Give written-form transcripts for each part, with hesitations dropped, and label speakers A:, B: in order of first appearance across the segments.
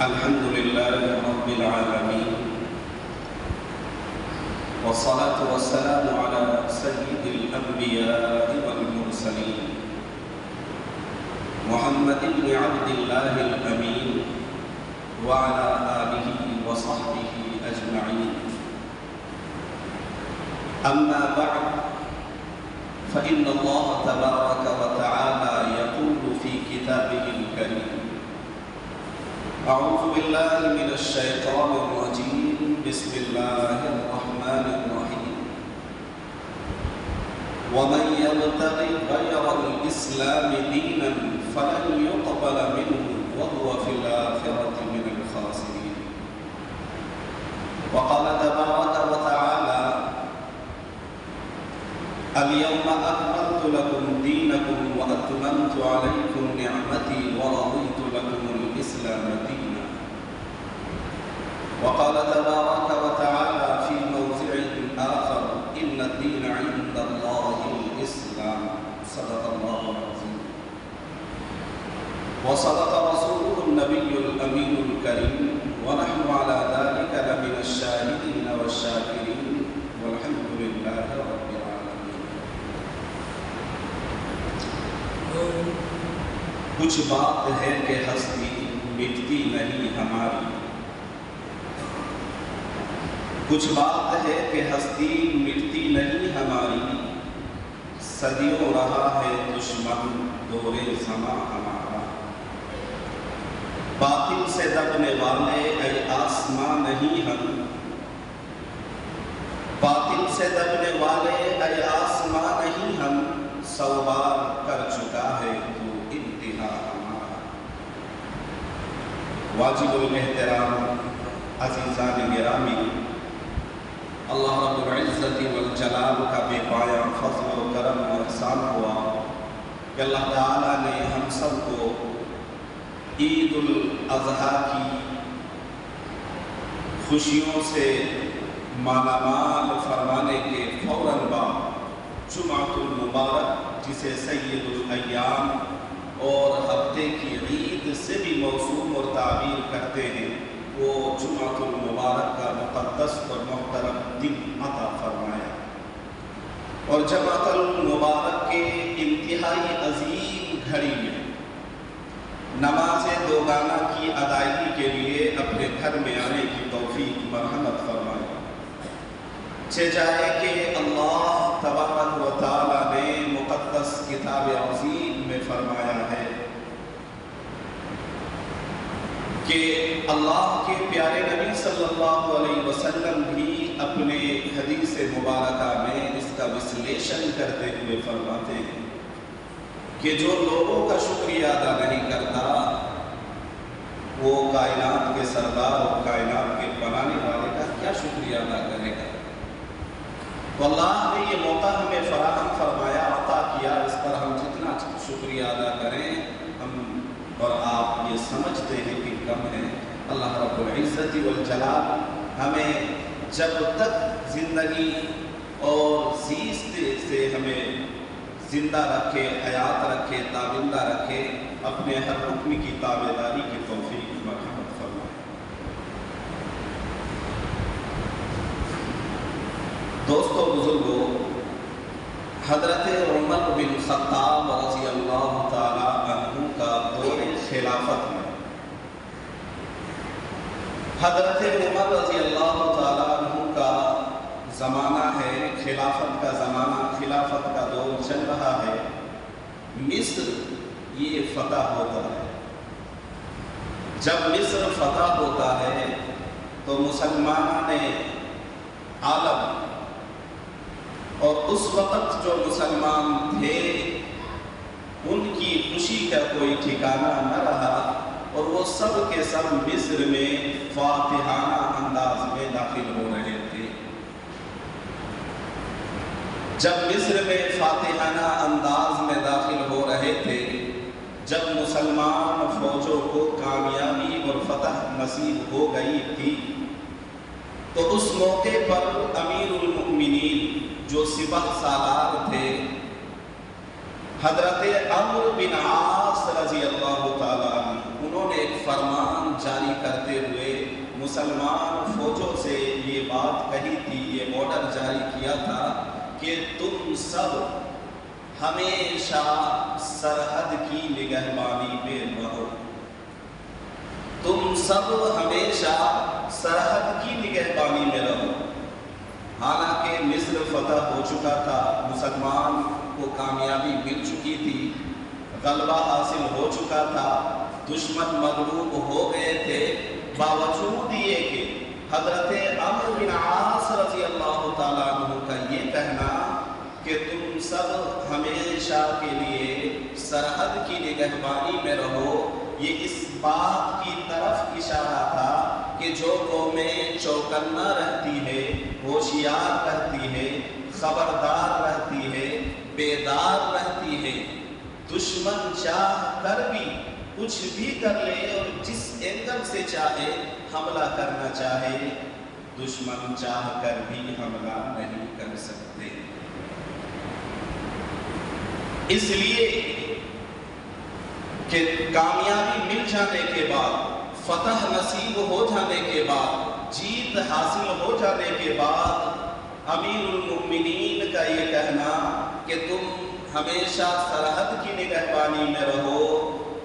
A: الحمد لله رب العالمين، والصلاة والسلام على سيد الأنبياء والمرسلين محمد بن عبد الله الأمين وعلى آله وصحبه أجمعين. أما بعد، فإن الله تبارك وتعالى يقول في كتابه الكريم: أعوذ بالله من الشيطان الرجيم، بسم الله الرحمن الرحيم. ومن يبتغي غير الإسلام دينا فلن يقبل منه وهو في الآخرة من الخاسرين. وقال تبارك وتعالى: اليوم أكملت لكم دينكم وأتممت عليكم نعمتي ورضيت لكم الإسلام دينا. وقال تبارك وتعالى في موضع آخر: إن الدين عند الله الإسلام. صدق الله العظيم. وصدق رسوله النبي الأمين الكريم، ونحن على ذلك لمن الشاهدين والشاكرين، والحمد لله رب العالمين. کچھ بات ہے کہ ہستی مٹتی نہیں ہماری، کچھ بات ہے کہ ہستی مٹتی نہیں ہماری، صدیوں رہا ہے دشمن دور زماں ہمارا. باطل سے دبنے والے اے آسماں نہیں ہم، باطل سے دبنے والے اے آسماں نہیں ہم، سو بار کر چکا ہے تو انتہا ہمارا. واجب الاحترام عزیزان گرامی، اللہ رب العزت والجلال کا بے پایا فضل و کرم و احسان ہوا کہ اللہ تعالیٰ نے ہم سب کو عید الاضحیٰ کی خوشیوں سے مالا مال فرمانے کے فوراً بعد جمعۃ المبارک، جسے سید الایام اور ہفتے کی عید سے بھی موسوم اور تعبیر کرتے ہیں، وہ جمعۃ المبارک کا مقدس اور محترم دن عطا فرمایا. اور جمعۃ المبارک کے انتہائی عظیم گھڑی میں نماز دوگانہ کی ادائیگی کے لیے اپنے گھر میں آنے کی توفیق مرحمت فرمائی. جائے کہ اللہ تبارک و تعالیٰ نے مقدس کتاب عظیم میں فرمایا ہے کہ اللہ کے پیارے نبی صلی اللہ علیہ وسلم بھی اپنے حدیث مبارکہ میں اس کا وسلیشن کرتے ہوئے فرماتے ہیں کہ جو لوگوں کا شکریہ ادا نہیں کرتا وہ کائنات کے سردار اور کائنات کے بنانے والے کا کیا شکریہ ادا کرے گا. تو اللہ نے یہ موقع ہمیں فراہم فرمایا، عطا کیا، اس پر ہم جتنا شکریہ ادا کریں ہم اور آپ یہ سمجھتے ہیں کہ کم ہے. اللہ رب العزت والجلال ہمیں جب تک زندگی اور زیست سے ہمیں زندہ رکھے، حیات رکھے، تابندہ رکھے، اپنے ہر حکم کی تابعداری کی توفیق مرحمت فرمائے. دوستو بزرگوں، حضرت عمر بن خطاب رضی اللہ تعالی عنہ کا دور خلافت میں، حضرت عمر رضی اللہ تعالی عنہ کا زمانہ ہے، خلافت کا زمانہ، خلافت کا دور چل رہا ہے. مصر یہ فتح ہوتا ہے. جب مصر فتح ہوتا ہے تو مسلمان عالم اور اس وقت جو مسلمان تھے ان کی خوشی کا کوئی ٹھکانہ نہ رہا، اور وہ سب کے سب مصر میں فاتحانہ انداز میں داخل ہو رہے تھے. جب مصر میں فاتحانہ انداز میں داخل ہو رہے تھے، جب مسلمان فوجوں کو کامیابی اور فتح نصیب ہو گئی تھی، تو اس موقع پر امیر المؤمنین جو سپہ سالار تھے، حضرت عمرو بن عاص رضی اللہ تعالیٰ عنہ، انہوں نے ایک فرمان جاری کر بات کہی تھی، یہ آرڈر جاری کیا تھا کہ تم سب ہمیشہ سرحد کی نگہبانی میں رہو، تم سب ہمیشہ سرحد کی نگہبانی میں رہو۔ حالانکہ مصر فتح ہو چکا تھا، مسلمان کو کامیابی مل چکی تھی، غلبہ حاصل ہو چکا تھا، دشمن مغلوب ہو گئے تھے، باوجود یہ کہ حضرت عمرو بن عاص رضی اللہ تعالیٰ عنہ کا یہ کہنا کہ تم سب ہمیشہ کے لیے سرحد کی نگہبانی میں رہو، یہ اس بات کی طرف اشارہ تھا کہ جو قومیں چوکنا رہتی ہے، ہوشیار رہتی ہے، خبردار رہتی ہے، بیدار رہتی ہے، دشمن چاہ کر بھی کچھ بھی کر لے اور جس اینگل سے چاہے حملہ کرنا چاہے، دشمن چاہ کر بھی حملہ نہیں کر سکتے۔ اس لیے کہ کامیابی مل جانے کے بعد، فتح نصیب ہو جانے کے بعد، جیت حاصل ہو جانے کے بعد امیر المؤمنین کا یہ کہنا کہ تم ہمیشہ سرحد کی نگہبانی میں رہو،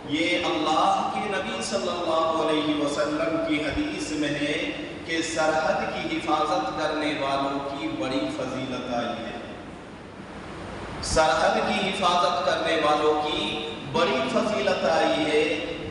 A: یہ اللہ کے نبی صلی اللہ علیہ وسلم کی حدیث میں ہے کہ سرحد کی حفاظت کرنے والوں کی بڑی فضیلت آئی ہے، سرحد کی حفاظت کرنے والوں کی بڑی فضیلت آئی ہے۔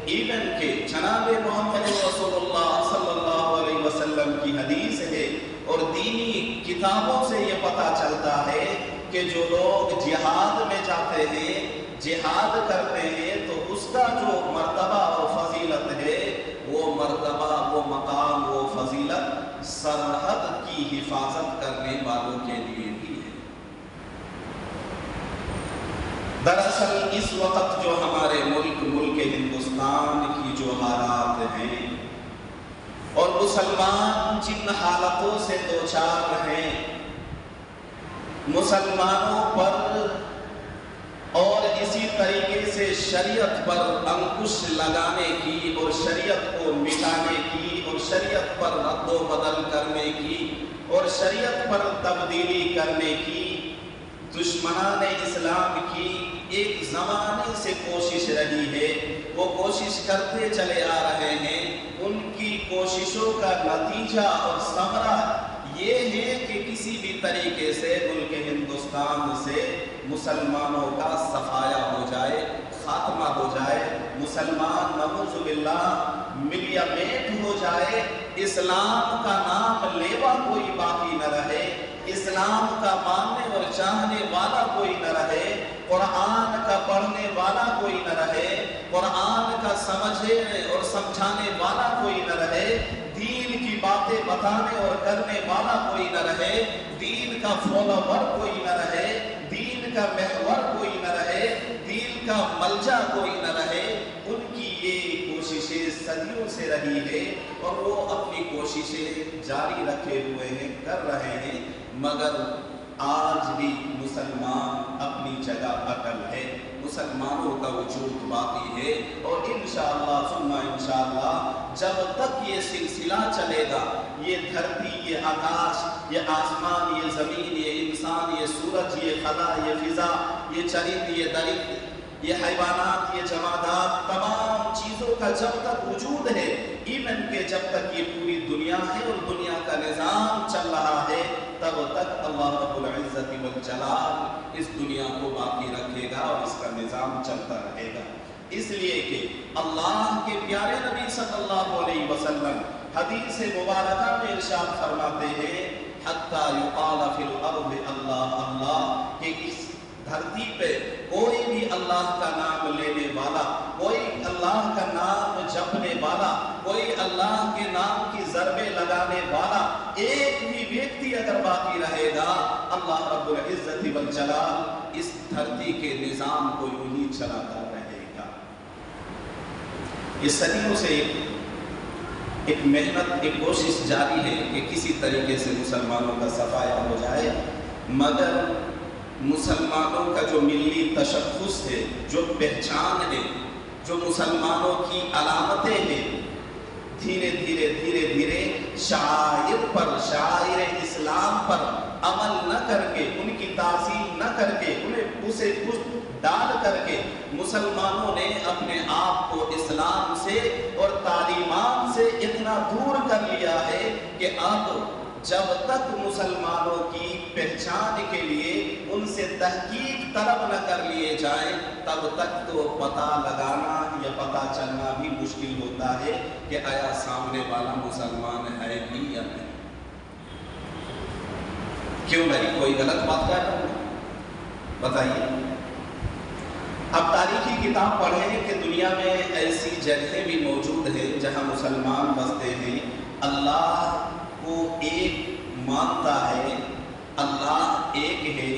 A: ایون کہ جناب محمد رسول اللہ صلی اللہ علیہ وسلم کی حدیث ہے اور دینی کتابوں سے یہ پتہ چلتا ہے کہ جو لوگ جہاد میں جاتے ہیں، جہاد کرتے ہیں، تو اس کا جو مرتبہ اور فضیلت ہے، وہ مرتبہ، وہ مقام، وہ فضیلت سرحد کی حفاظت کرنے والوں کے لیے بھی ہے۔ دراصل اس وقت جو ہمارے ملک ہندوستان کی جو حالات ہیں اور مسلمان جن حالتوں سے دوچار ہیں، مسلمانوں پر اور اسی طریقے سے شریعت پر انکش لگانے کی اور شریعت کو مٹانے کی اور شریعت پر رد و بدل کرنے کی اور شریعت پر تبدیلی کرنے کی دشمنان اسلام کی ایک زمانے سے کوشش رہی ہے، وہ کوشش کرتے چلے آ رہے ہیں۔ ان کی کوششوں کا نتیجہ اور ثمرہ یہ ہے کہ کسی بھی طریقے سے ملک ہندوستان سے مسلمانوں کا صفایا ہو جائے، خاتمہ ہو جائے، مسلمان نعوذ باللہ ملیا میٹ ہو جائے، اسلام کا نام لیوا کوئی باقی نہ رہے، اسلام کا ماننے اور چاہنے والا کوئی نہ رہے، قرآن کا پڑھنے والا کوئی نہ رہے، قرآن کا سمجھنے اور سمجھانے والا کوئی نہ رہے، دین کی باتیں بتانے اور کرنے والا کوئی نہ رہے، دین کا فالوور کوئی نہ رہے، دین کا محور کوئی نہ رہے، دین کا ملجا کوئی نہ رہے۔ ان کی یہ کوششیں صدیوں سے رہی ہے اور وہ اپنی کوششیں جاری رکھے ہوئے ہیں، کر رہے ہیں، مگر آج بھی مسلمان اپنی جگہ اٹل ہے، مسلمانوں کا وجود باقی ہے، اور انشاءاللہ ثم انشاءاللہ جب تک یہ سلسلہ چلے گا، یہ دھرتی، یہ آکاش، یہ آسمان، یہ زمین، یہ انسان، یہ سورج، یہ خلا، یہ فضا، یہ چرند، یہ درند، یہ حیوانات، یہ جمادات، تمام چیزوں کا جب تک وجود ہے، ایون کہ جب تک یہ پوری دنیا ہے اور دنیا کا نظام چل رہا ہے، تب تک اللہ رب العزت والجلال اس دنیا کو باقی رکھے گا اور اس کا نظام چلتا رہے گا۔ اس لیے کہ اللہ کے پیارے نبی صلی اللہ علیہ وسلم حدیث مبارکہ میں ارشاد فرماتے ہیں حتی یقال فی الارض اللہ اللہ، کہ اس دھرتی پہ کوئی بھی اللہ کا نام لینے والا، کوئی اللہ کا نام جپنے والا، کوئی اللہ کے نام کی ضربیں لگانے والا ایک بھی ویکتی اگر باقی رہے گا، اللہ رب العزت والجلال اس دھرتی کے نظام کو یوں ہی چلاتا رہے گا۔ یہ صدیوں سے ایک محنت، ایک کوشش جاری ہے کہ کسی طریقے سے مسلمانوں کا صفایا ہو جائے، مگر مسلمانوں کا جو ملی تشخص ہے، جو پہچان ہے، جو مسلمانوں کی علامتیں ہیں، دھیرے دھیرے شعائر پر، شعائر اسلام پر عمل نہ کر کے، ان کی تعظیم نہ کر کے، انہیں اسے پشت ڈال کر کے مسلمانوں نے اپنے آپ کو اسلام سے اور تعلیمات سے اتنا دور کر لیا ہے کہ اب جب تک مسلمانوں کی پہچان کے لیے ان سے تحقیق طلب نہ کر لیے جائیں تب تک تو پتہ لگانا یا پتہ چلنا بھی مشکل ہوتا ہے کہ آیا سامنے والا مسلمان ہے بھی یا نہیں۔ کیوں بھائی، کوئی غلط بات کیا کروں؟ بتائیے۔ اب تاریخی کتاب پڑھیں کہ دنیا میں ایسی جگہیں بھی موجود ہیں جہاں مسلمان بستے ہیں، اللہ کو ایک مانتا ہے، اللہ ایک ہے،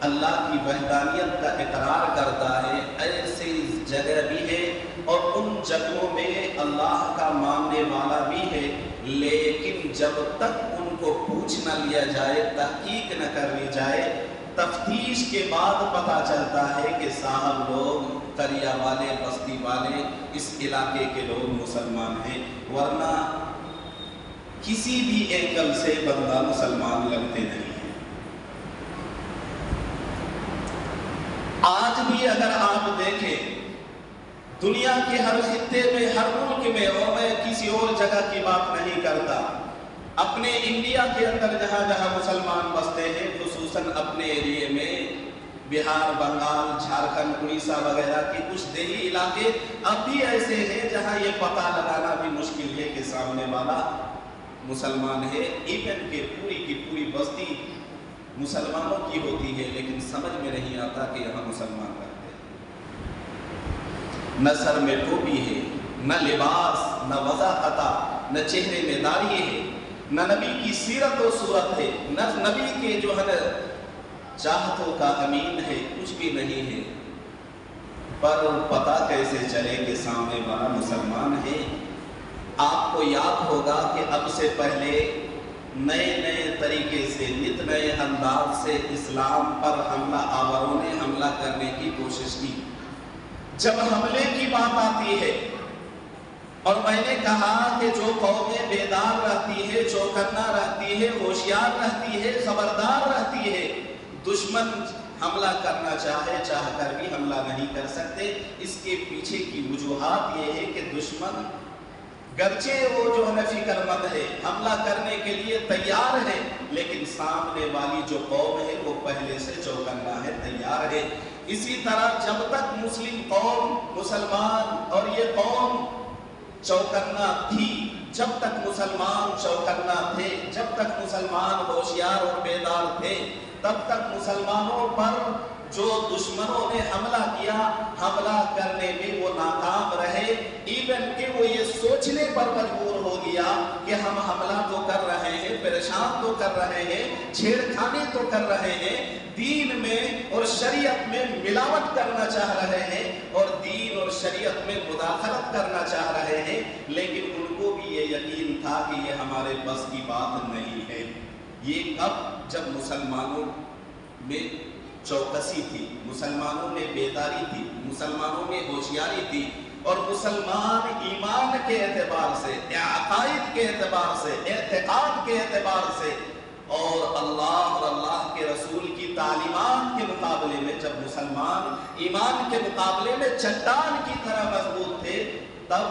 A: اللہ کی وحدانیت کا اقرار کرتا ہے، ایسی جگہ بھی ہے اور ان جگہوں میں اللہ کا ماننے والا بھی ہے، لیکن جب تک ان کو پوچھ نہ لیا جائے، تحقیق نہ کر لی جائے، تفتیش کے بعد پتہ چلتا ہے کہ صاحب لوگ قریہ والے، بستی والے، اس علاقے کے لوگ مسلمان ہیں، ورنہ کسی بھی اینگل سے بندہ مسلمان لگتے نہیں ہیں۔ آج بھی اگر آپ دیکھیں دنیا کے ہر خطے میں، ہر ملک میں، اور میں کسی اور جگہ کی بات نہیں کرتا، اپنے انڈیا کے اندر جہاں جہاں مسلمان بستے ہیں، خصوصاً اپنے ایریے میں بہار، بنگال، جھارکھنڈ، اڑیسہ وغیرہ کے کچھ دیہی علاقے اب بھی ایسے ہیں جہاں یہ پتہ لگانا بھی مشکل ہے کہ سامنے والا مسلمان ہے، ایون کہ پوری کی پوری بستی مسلمانوں کی ہوتی ہے، لیکن سمجھ میں نہیں آتا کہ یہاں مسلمان رہتے ہیں۔ نہ سر میں ٹوپی ہے، نہ لباس، نہ وضاحت، نہ چہرے میں داڑھی ہے، نہ نبی کی سیرت و صورت ہے، نہ نبی کے جو ہے چاہتوں کا امین ہے، کچھ بھی نہیں ہے۔ پر پتہ کیسے چلے کہ سامنے والا مسلمان ہے؟ آپ کو یاد ہوگا کہ اب سے پہلے نئے نئے طریقے سے، نت نئے انداز سے اسلام پر حملہ آوروں نے حملہ کرنے کی کوشش کی۔ جب حملے کی بات آتی ہے اور میں نے کہا کہ جو قومیں بیدار رہتی ہے، چوکنا رہتی ہے، ہوشیار رہتی ہے، خبردار رہتی ہے، دشمن حملہ کرنا چاہ کر بھی حملہ نہیں کر سکتے۔ اس کے پیچھے کی وجوہات یہ ہے کہ دشمن گرچہ وہ جو ہے فکر مند ہے، حملہ کرنے کے لیے تیار ہے، لیکن سامنے والی جو قوم ہے وہ پہلے سے چوکنا ہے، تیار ہے۔ اسی طرح جب تک مسلم قوم، مسلمان اور یہ قوم چوکنا تھی، جب تک مسلمان چوکنا تھے، جب تک مسلمان ہوشیار اور بیدار تھے، تب تک مسلمانوں پر جو دشمنوں نے حملہ کیا، حملہ کرنے میں وہ ناکام رہے، ایون کہ وہ یہ سوچنے پر مجبور ہو گیا کہ ہم حملہ تو کر رہے ہیں، پریشان تو کر رہے ہیں، چھیڑخانی تو کر رہے ہیں، دین میں اور شریعت میں ملاوٹ کرنا چاہ رہے ہیں اور دین اور شریعت میں مداخلت کرنا چاہ رہے ہیں، لیکن ان کو بھی یہ یقین تھا کہ یہ ہمارے بس کی بات نہیں ہے۔ یہ کب؟ جب مسلمانوں میں چوکسی تھی، مسلمانوں میں بیداری تھی، مسلمانوں میں ہوشیاری تھی، اور مسلمان ایمان کے اعتبار سے، عقائد کے اعتبار سے، اعتقاد کے اعتبار سے اور اللہ اور اللہ کے رسول کی تعلیمات کے مقابلے میں، جب مسلمان ایمان کے مقابلے میں چٹان کی طرح مضبوط تھے، تب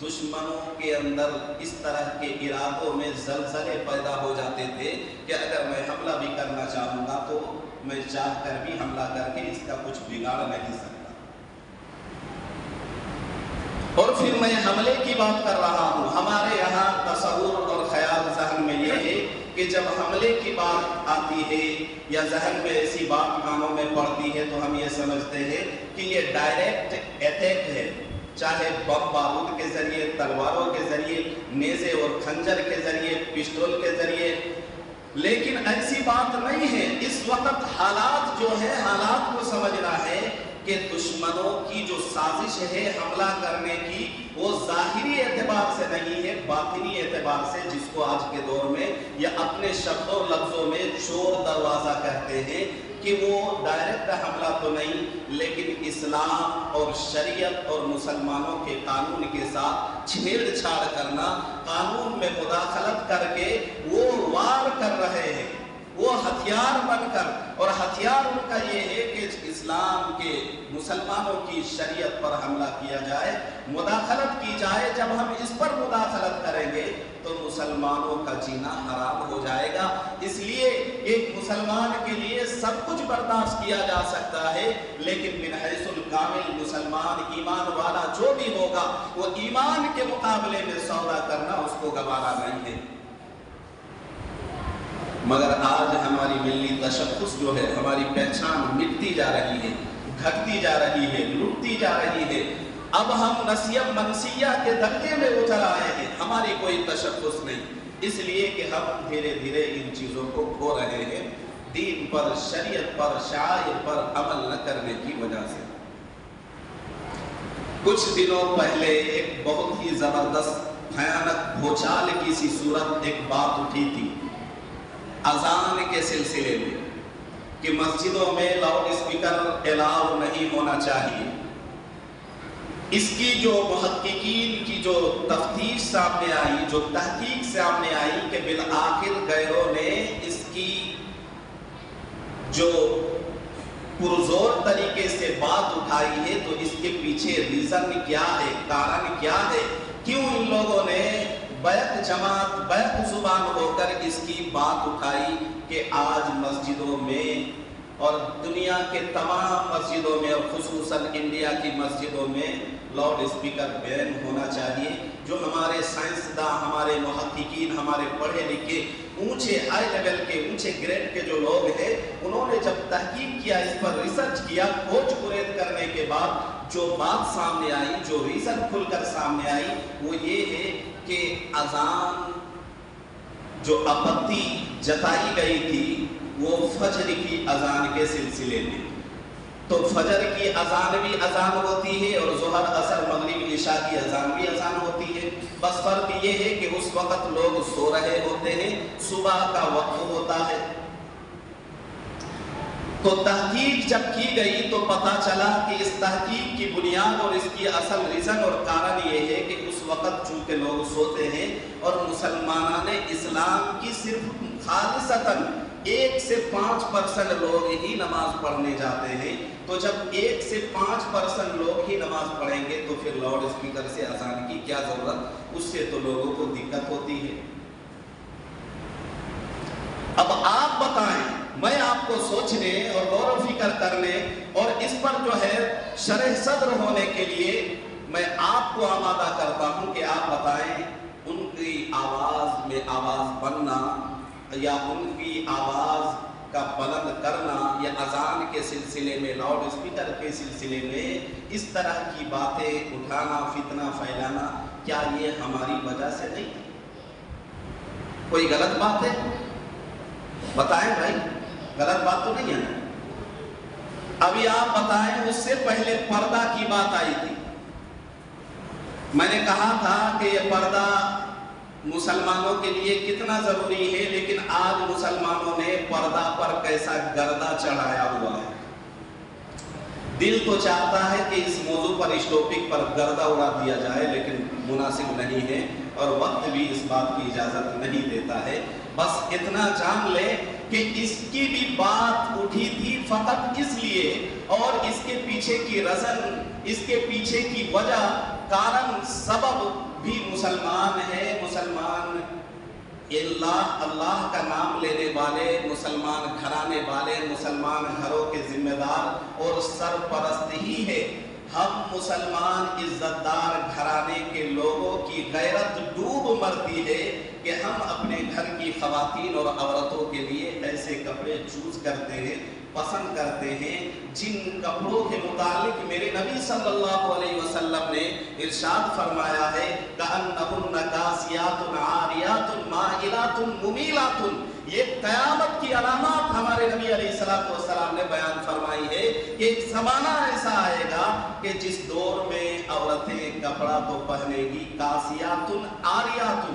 A: دشمنوں کے اندر اس طرح کے ارادوں میں زلزلے پیدا ہو جاتے تھے کہ اگر میں حملہ بھی کرنا چاہوں گا تو میں چاہ کر بھی حملہ کر کے اس کا کچھ بگاڑ نہیں سکتا۔ اور پھر میں حملے کی بات کر رہا ہوں، ہمارے یہاں تصور اور خیال ذہن میں یہ ہے کہ جب حملے کی بات آتی ہے یا ذہن میں ایسی بات کانوں میں پڑتی ہے تو ہم یہ سمجھتے ہیں کہ یہ ڈائریکٹ اٹیک ہے، چاہے بم بارود کے ذریعے، تلواروں کے ذریعے، نیزے اور خنجر کے ذریعے، پسٹول کے ذریعے، لیکن ایسی بات نہیں ہے۔ اس وقت حالات جو ہے، حالات کو سمجھنا ہے کہ دشمنوں کی جو سازش ہے حملہ کرنے کی، وہ ظاہری اعتبار سے نہیں ہے، باطنی اعتبار سے، جس کو آج کے دور میں یا اپنے شبدوں لفظوں میں چور دروازہ کہتے ہیں، کہ وہ ڈائریکٹ حملہ تو نہیں، لیکن اسلام اور شریعت اور مسلمانوں کے قانون کے ساتھ چھیڑ چھاڑ کرنا، قانون میں مداخلت کر کے وہ وار کر رہے ہیں، وہ ہتھیار بن کر، اور ہتھیار ان کا یہ ہے کہ اسلام کے مسلمانوں کی شریعت پر حملہ کیا جائے، مداخلت کی جائے۔ جب ہم اس پر مداخلت کریں گے تو مسلمانوں کا جینا حرام ہو جائے گا۔ اس لیے ایک مسلمان کے لیے سب کچھ برداشت کیا جا سکتا ہے، لیکن من حیث الکامل مسلمان ایمان والا جو بھی ہوگا وہ ایمان کے مقابلے میں سودا کرنا اس کو گوارا نہیں ہے۔ مگر آج ہماری ملی تشخص جو ہے، ہماری پہچان مٹتی جا رہی ہے، گھٹتی جا رہی ہے، لٹتی جا رہی ہے۔ اب ہم نسیب منسیہ کے درجے میں اتر آئے ہیں، ہماری کوئی تشخص نہیں، اس لیے کہ ہم دھیرے دھیرے ان چیزوں کو کھو رہے ہیں، دین پر، شریعت پر، شعائر پر عمل نہ کرنے کی وجہ سے۔ کچھ دنوں پہلے ایک بہت ہی زبردست بھیانک بھوچال کی سی صورت ایک بات اٹھی تھی اذان کے سلسلے میں، کہ مسجدوں میں لاؤڈ اسپیکر الاؤ نہیں ہونا چاہیے۔ اس کی جو محققین کی جو تفتیش سامنے آئی، جو تحقیق سامنے آئی، کہ بالآخر غیروں نے اس کی جو پرزور طریقے سے بات اٹھائی ہے، تو اس کے پیچھے ریزن کیا ہے، کارن کیا ہے، کیوں ان لوگوں نے بیک جماعت، بیک زبان ہو کر اس کی بات اٹھائی کہ آج مسجدوں میں اور دنیا کے تمام مسجدوں میں، اور خصوصاً انڈیا کی مسجدوں میں لاؤڈ اسپیکر بین ہونا چاہیے۔ جو ہمارے سائنسداں، ہمارے محققین، ہمارے پڑھے لکھے اونچے ہائی لیول کے، اونچے گریڈ کے جو لوگ ہیں، انہوں نے جب تحقیق کیا، اس پر ریسرچ کیا، کھوج کرید کرنے کے بعد جو بات سامنے آئی، جو ریزن کھل کر سامنے آئی، وہ یہ ہے کہ اذان جو اپتی جتائی گئی تھی وہ فجر کی اذان کے سلسلے میں۔ تو فجر کی اذان بھی اذان ہوتی ہے، اور ظہر، عصر، مغرب، عشاء کی اذان بھی اذان ہوتی ہے، بس فرق یہ ہے کہ اس وقت لوگ سو رہے ہوتے ہیں، صبح کا وقت ہوتا ہے۔ تو تحقیق جب کی گئی تو پتہ چلا کہ اس تحقیق کی بنیاد اور اس کی اصل ریزن اور کارن یہ ہے کہ اس وقت چونکہ لوگ سوتے ہیں، اور مسلمانان اسلام کی صرف خالصتاً 1 سے 5% لوگ ہی نماز پڑھنے جاتے ہیں۔ تو جب 1 سے 5% لوگ ہی نماز پڑھیں گے تو پھر لاؤڈ اسپیکر سے اذان کی کیا ضرورت؟ اس سے تو لوگوں کو دقت ہوتی ہے۔ اب آپ بتائیں، میں آپ کو سوچنے اور غور و فکر کرنے اور اس پر جو ہے شرح صدر ہونے کے لیے میں آپ کو آمادہ کرتا ہوں کہ آپ بتائیں، ان کی آواز میں آواز بننا یا ان کی آواز کا بلند کرنا یا اذان کے سلسلے میں، لاؤڈ اسپیکر کے سلسلے میں اس طرح کی باتیں اٹھانا، فتنہ پھیلانا، کیا یہ ہماری وجہ سے نہیں؟ کوئی غلط بات ہے؟ بتائیں بھائی، غلط بات تو نہیں ہے؟ ابھی آپ بتائیں، اس سے پہلے پردہ کی بات آئی تھی، میں نے کہا تھا کہ یہ پردہ مسلمانوں کے لیے کتنا ضروری ہے، لیکن آج مسلمانوں نے پردہ پر کیسا گردہ چڑھایا ہوا ہے۔ دل تو چاہتا ہے کہ اس موضوع پر، اس ٹاپک پر گردہ اڑا دیا جائے، لیکن مناسب نہیں ہے اور وقت بھی اس بات کی اجازت نہیں دیتا ہے۔ بس اتنا جان لے کہ اس کی بھی بات اٹھی تھی فقط اس لیے، اور اس کے پیچھے کی رزن، اس کے پیچھے کی وجہ، کارن، سبب بھی مسلمان ہے۔ مسلمان اللہ کا نام لینے والے، مسلمان گھرانے والے، مسلمان گھروں کے ذمہ دار اور سرپرست ہی ہے۔ ہم مسلمان عزت دار گھرانے کے لوگوں کی غیرت ڈوب مرتی ہے کہ ہم اپنے گھر کی خواتین اور عورتوں کے لیے ایسے کپڑے چوز کرتے ہیں، پسند کرتے ہیں، جن کپڑوں کے متعلق میرے نبی صلی اللہ علیہ وسلم نے ارشاد فرمایا ہے کأنہن کاسیات عاریات مائلات ممیلات۔ یہ قیامت کی علامات ہمارے نبی علیہ السلام نے بیان فرمائی ہے کہ ایک زمانہ ایسا آئے گا کہ جس دور میں عورتیں کپڑا تو پہنے گی، کاسیات عاریات،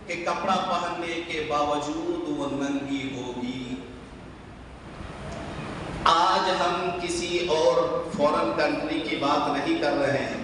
A: کہ کپڑا پہننے کے باوجود وہ ننگی ہوگی۔ آج ہم کسی اور فورن کنٹری کی بات نہیں کر رہے ہیں،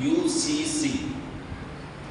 A: UCC,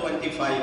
A: 25।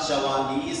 A: 44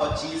A: 25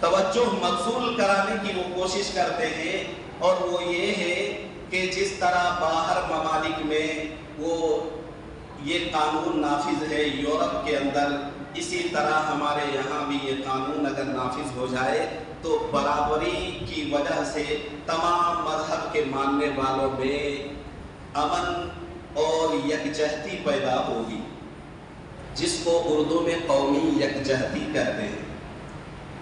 A: توجہ مبذول کرانے کی وہ کوشش کرتے ہیں، اور وہ یہ ہے کہ جس طرح باہر ممالک میں وہ یہ قانون نافذ ہے یورپ کے اندر، اسی طرح ہمارے یہاں بھی یہ قانون اگر نافذ ہو جائے تو برابری کی وجہ سے تمام مذہب کے ماننے والوں میں امن اور یکجہتی پیدا ہوگی، جس کو اردو میں قومی یکجہتی کہتے ہیں۔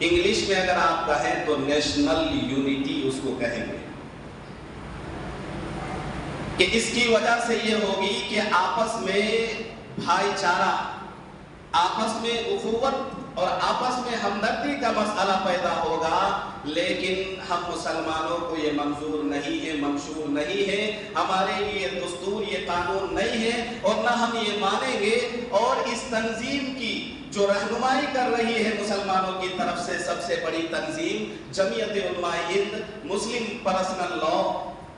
A: انگلش میں اگر آپ کہیں تو نیشنل یونٹی اس کو کہیں گے، کہ اس کی وجہ سے یہ ہوگی کہ آپس میں بھائی چارہ، آپس میں اخوت اور آپس میں ہمدردی کا مسئلہ پیدا ہوگا۔ لیکن ہم مسلمانوں کو یہ منظور نہیں ہے، منشور نہیں ہے، ہمارے لیے دستور یہ قانون نہیں ہے، اور نہ ہم یہ مانیں گے۔ اور اس تنظیم کی جو رہنمائی کر رہی ہے مسلمانوں کی طرف سے سب سے بڑی تنظیم جمعیت علماء ہند مسلم پرسنل لاء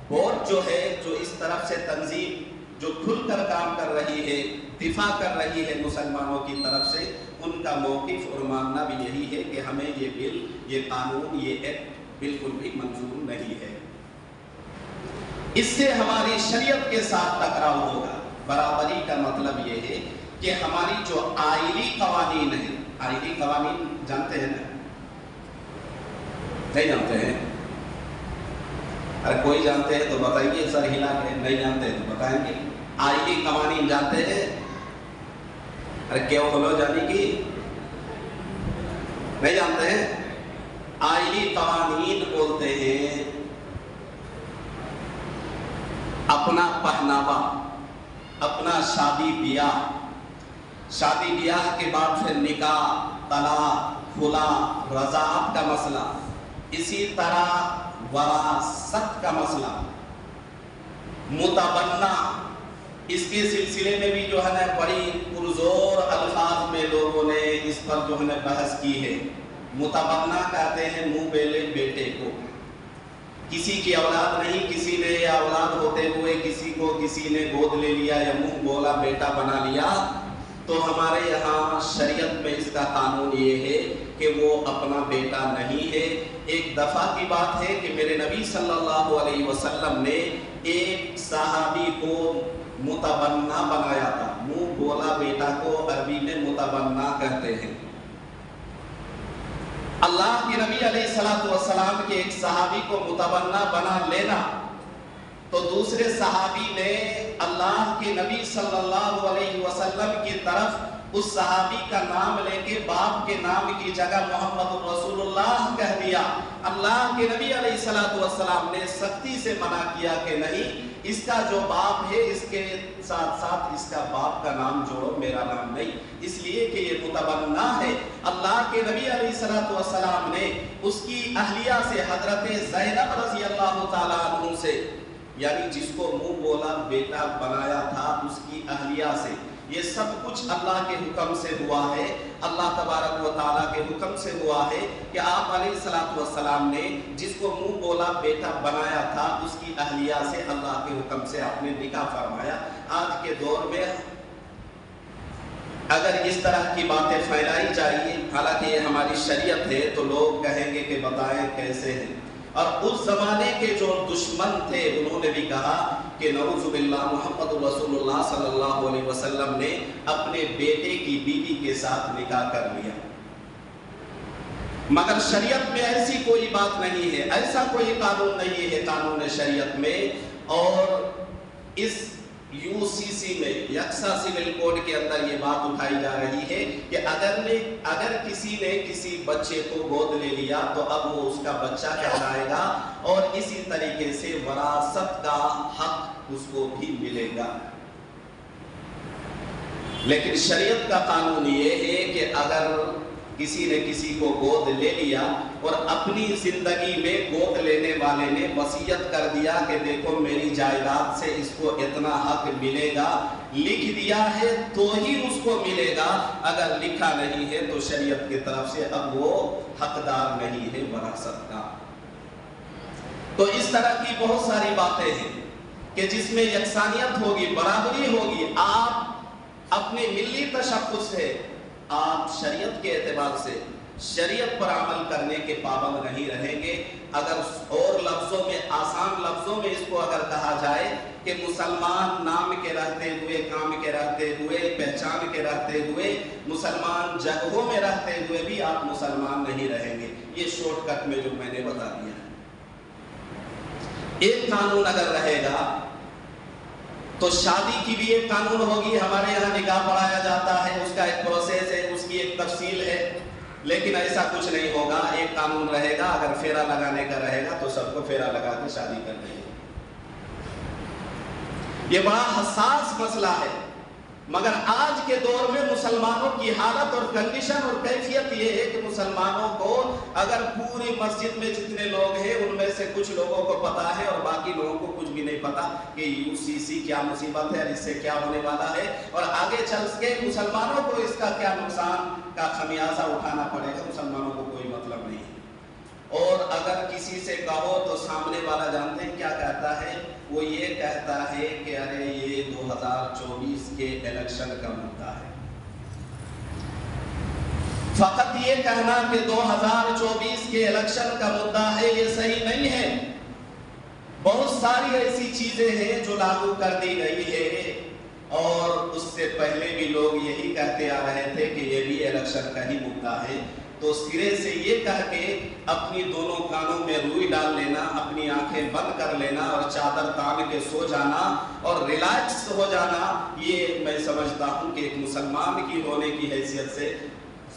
A: بورڈ جو ہے، جو اس طرف سے تنظیم جو کھل کر کام کر رہی ہے، دفاع کر رہی ہے مسلمانوں کی طرف سے، ان کا موقف اور ماننا بھی یہی ہے کہ ہمیں یہ بل، یہ قانون، یہ ایکٹ بالکل بھی منظور نہیں ہے۔ اس سے ہماری شریعت کے ساتھ ٹکراؤ ہوگا۔ برابری کا مطلب یہ ہے کہ ہماری جو آئلی قوانین ہیں، آئلی قوانین جانتے ہیں نا؟ نہیں جانتے ہیں؟ اگر کوئی جانتے ہیں تو بتائیے، سر ہلا کے، نہیں جانتے ہیں تو بتائیں گے۔ آئلی قوانین جانتے ہیں؟ ارے کیا بولو جانی کی نہیں جانتے ہیں؟ آئلی قوانین بولتے ہیں اپنا پہناوا، اپنا شادی بیاہ، شادی بیاہ کے بعد پھر نکاح، طلاق، خلا، رضاعت کا مسئلہ، اسی طرح وراثت کا مسئلہ، متبنہ، اس کے سلسلے میں بھی جو ہے نا بڑی پرزور الفاظ میں لوگوں نے اس پر جو ہے نا بحث کی ہے۔ متبنہ کہتے ہیں منہ بیلے بیٹے کو، کسی کی اولاد نہیں، کسی نے یا اولاد ہوتے ہوئے کسی نے گود لے لیا یا منہ بولا بیٹا بنا لیا، تو ہمارے یہاں شریعت میں اس کا قانون یہ ہے کہ وہ اپنا بیٹا نہیں ہے۔ ایک دفعہ کی بات ہے کہ میرے نبی صلی اللہ علیہ وسلم نے ایک صحابی کو متبنہ بنایا تھا۔ منہ بولا بیٹا کو عربی میں متبنہ کہتے ہیں۔ اللہ کے نبی علیہ السلام کے ایک صحابی کو متبنہ بنا لینا، تو دوسرے صحابی نے اللہ کے نبی صلی اللہ علیہ وسلم کی طرف اس صحابی کا نام لے کے باپ کے نام کی جگہ محمد رسول اللہ کہہ دیا۔ اللہ کے نبی علیہ السلام نے سختی سے منع کیا کہ نہیں، اس کا جو باپ ہے اس کے ساتھ ساتھ اس کا باپ کا نام جوڑو، میرا نام نہیں، اس لیے کہ یہ متبنہ ہے۔ اللہ کے نبی علیہ السلام نے اس کی اہلیہ سے حضرت زینب رضی اللہ تعالیٰ عنہ سے، یعنی جس کو منہ بولا بیٹا بنایا تھا، اس کی اہلیہ سے، یہ سب کچھ اللہ کے حکم سے ہوا ہے، اللہ تبارک و تعالیٰ کے حکم سے ہوا ہے کہ آپ علیہ السلام نے جس کو منہ بولا بیٹا بنایا تھا اس کی اہلیہ سے اللہ کے حکم سے آپ نے نکاح فرمایا۔ آج کے دور میں اگر اس طرح کی باتیں پھیلائی جائیں، حالانکہ یہ ہماری شریعت ہے، تو لوگ کہیں گے کہ بتائیں کیسے ہیں۔ اور اس زمانے کے جو دشمن تھے انہوں نے بھی کہا کہ نعوذ باللہ محمد رسول اللہ صلی اللہ علیہ وسلم نے اپنے بیٹے کی بیوی کے ساتھ نکاح کر لیا، مگر شریعت میں ایسی کوئی بات نہیں ہے، ایسا کوئی قانون نہیں ہے قانون شریعت میں۔ اور اس UCC میں یکساں سول کوڈ کے اندر یہ بات اٹھائی جا رہی ہے کہ اگر کسی نے کسی بچے کو گود لے لیا تو اب وہ اس کا بچہ کہلائے گا، اور اسی طریقے سے وراثت کا حق اس کو بھی ملے گا۔ لیکن شریعت کا قانون یہ ہے کہ اگر کسی نے کسی کو گود لے لیا اور اپنی زندگی میں گود لینے والے نے وصیت کر دیا کہ دیکھو میری جائیداد سے اس کو اتنا حق ملے گا، لکھ دیا ہے تو ہی اس کو ملے گا، اگر لکھا نہیں ہے تو شریعت کی طرف سے اب وہ حقدار نہیں ہے وراثت کا۔ تو اس طرح کی بہت ساری باتیں ہیں کہ جس میں یکسانیت ہوگی، برابری ہوگی۔ آپ اپنے ملی تشخص سے، آپ شریعت کے اعتبار سے شریعت پر عمل کرنے کے پابند نہیں رہیں گے. اگر اور لفظوں میں، آسان لفظوں میں اس کو اگر کہا جائے کہ مسلمان نام کے رہتے ہوئے، کام کے رہتے ہوئے، پہچان کے رہتے ہوئے، مسلمان جگہوں میں رہتے ہوئے بھی آپ مسلمان نہیں رہیں گے. یہ شارٹ کٹ میں جو میں نے بتا دیا ہے. ایک قانون اگر رہے گا تو شادی کی بھی ایک قانون ہوگی. ہمارے یہاں نکاح پڑھایا جاتا ہے، اس کا ایک پروسیس ہے، اس کی ایک تفصیل ہے. لیکن ایسا کچھ نہیں ہوگا. ایک قانون رہے گا. اگر پھیرا لگانے کا رہے گا تو سب کو پھیرا لگا کے شادی کرنی ہے. یہ بڑا حساس مسئلہ ہے. مگر آج کے دور میں مسلمانوں کی حالت اور کنڈیشن اور کیفیت یہ ہے کہ مسلمانوں کو اگر پوری مسجد میں جتنے لوگ ہیں ان میں سے کچھ لوگوں کو پتا ہے اور باقی لوگوں کو کچھ بھی نہیں پتا کہ UCC کیا مصیبت ہے اور اس سے کیا ہونے والا ہے اور آگے چل کے مسلمانوں کو اس کا کیا نقصان کا خمیازہ اٹھانا پڑے گا. مسلمانوں کو کوئی مطلب نہیں ہے. اور اگر کسی سے کہو تو سامنے والا جانتے ہیں کیا کہتا ہے؟ وہ یہ کہتا ہے کہ ارے یہ 2024 کے الیکشن کا مدعا ہے. فقط یہ کہنا کہ 2024 کے الیکشن کا مدعا ہے یہ صحیح نہیں ہے. بہت ساری ایسی چیزیں ہیں جو لاگو کر دی گئی ہے اور اس سے پہلے بھی لوگ یہی کہتے آ رہے تھے کہ یہ بھی الیکشن کا ہی مدعا ہے. تو سرے سے یہ کہہ کے اپنی دونوں کانوں میں روئی ڈال لینا، اپنی آنکھیں بند کر لینا اور چادر تان کے سو جانا اور ریلیکس ہو جانا، یہ میں سمجھتا ہوں کہ ایک مسلمان کی ہونے کی حیثیت سے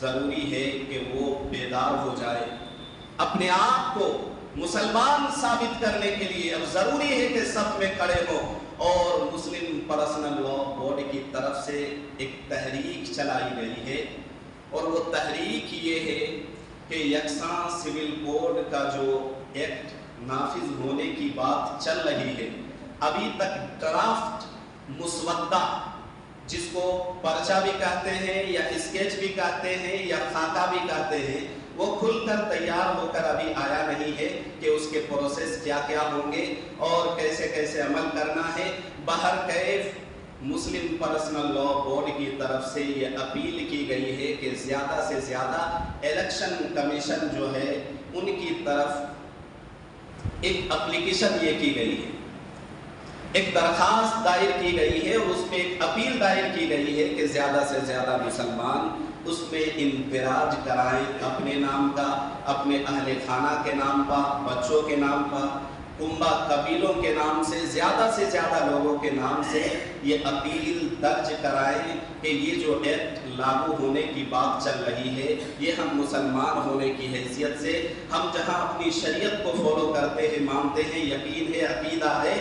A: ضروری ہے کہ وہ بیدار ہو جائے. اپنے آپ کو مسلمان ثابت کرنے کے لیے اب ضروری ہے کہ صف میں کھڑے ہو. اور مسلم پرسنل لا بورڈ کی طرف سے ایک تحریک چلائی گئی ہے اور وہ تحریک یہ ہے کہ یکساں سول کوڈ کا جو ایکٹ نافذ ہونے کی بات چل رہی ہے، ابھی تک ڈرافٹ مسودہ جس کو پرچہ بھی کہتے ہیں یا اسکیچ بھی کہتے ہیں یا خاکہ بھی کہتے ہیں، وہ کھل کر تیار ہو کر ابھی آیا نہیں ہے کہ اس کے پروسیس کیا کیا ہوں گے اور کیسے کیسے عمل کرنا ہے. بہرکیف مسلم پرسنل لا بورڈ کی طرف سے یہ اپیل کی گئی ہے کہ زیادہ سے زیادہ الیکشن کمیشن جو ہے ان کی طرف ایک اپلیکیشن یہ کی گئی ہے، ایک درخواست دائر کی گئی ہے اور اس میں ایک اپیل دائر کی گئی ہے کہ زیادہ سے زیادہ مسلمان اس میں اندراج کرائیں، اپنے نام کا، اپنے اہل خانہ کے نام پر، بچوں کے نام پر، کنبہ قبیلوں کے نام سے زیادہ لوگوں کے نام سے یہ اپیل درج کرائیں کہ یہ جو ایکٹ لاگو ہونے کی بات چل رہی ہے یہ ہم مسلمان ہونے کی حیثیت سے ہم جہاں اپنی شریعت کو فالو کرتے ہیں، مانتے ہیں، یقین ہے، عقیدہ ہے،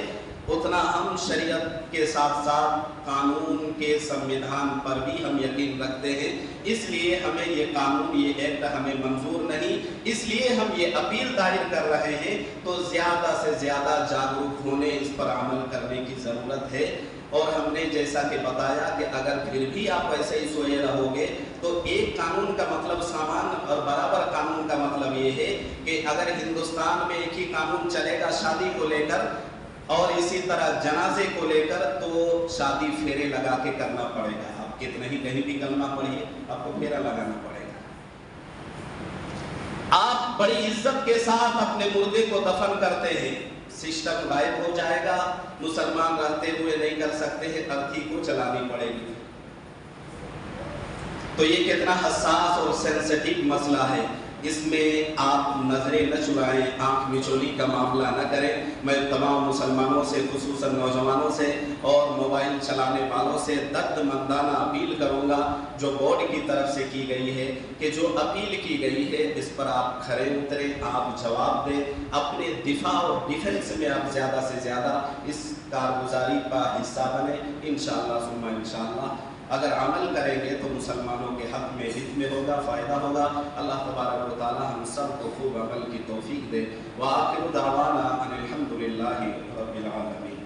A: اتنا ہم شریعت کے ساتھ ساتھ قانون کے سموِدھان پر بھی ہم یقین رکھتے ہیں. اس لیے ہمیں یہ قانون، یہ ایکٹ ہمیں منظور نہیں، اس لیے ہم یہ اپیل دائر کر رہے ہیں. تو زیادہ سے زیادہ جاگروک ہونے، اس پر عمل کرنے کی ضرورت ہے. اور ہم نے جیسا کہ بتایا کہ اگر پھر بھی آپ ایسے ہی سوئے رہو گے تو ایک قانون کا مطلب سامان اور برابر قانون کا مطلب یہ ہے کہ اگر ہندوستان میں ایک ہی قانون چلے گا شادی کو لے کر اور اسی طرح جنازے کو لے کر، تو شادی پھیرے لگا کے کرنا پڑے گا. آپ کتنے ہی کہیں بھی کلمہ پڑھیے، آپ کو پھیرا لگانا پڑے گا. آپ بڑی عزت کے ساتھ اپنے مردے کو دفن کرتے ہیں، سسٹم غائب ہو جائے گا، مسلمان رہتے ہوئے نہیں کر سکتے ہیں، ارتھی کو چلانی پڑے گی. تو یہ کتنا حساس اور سینسٹیو مسئلہ ہے. اس میں آپ نظریں نہ چرائیں، آنکھ مچولی کا معاملہ نہ کریں. میں تمام مسلمانوں سے، خصوصاً نوجوانوں سے اور موبائل چلانے والوں سے درد مندانہ اپیل کروں گا جو بورڈ کی طرف سے کی گئی ہے کہ جو اپیل کی گئی ہے اس پر آپ کھڑے اتریں، آپ جواب دیں، اپنے دفاع اور ڈیفنس میں آپ زیادہ سے زیادہ اس کارگزاری کا حصہ بنیں. انشاءاللہ ثم انشاءاللہ اگر عمل کریں گے تو مسلمانوں کے حق میں ہت میں ہوگا، فائدہ ہوگا. اللہ تبارک و تعالی ہم سب کو خوب عمل کی توفیق دے. وآخر دعوانا ان الحمد للہ رب العالمین.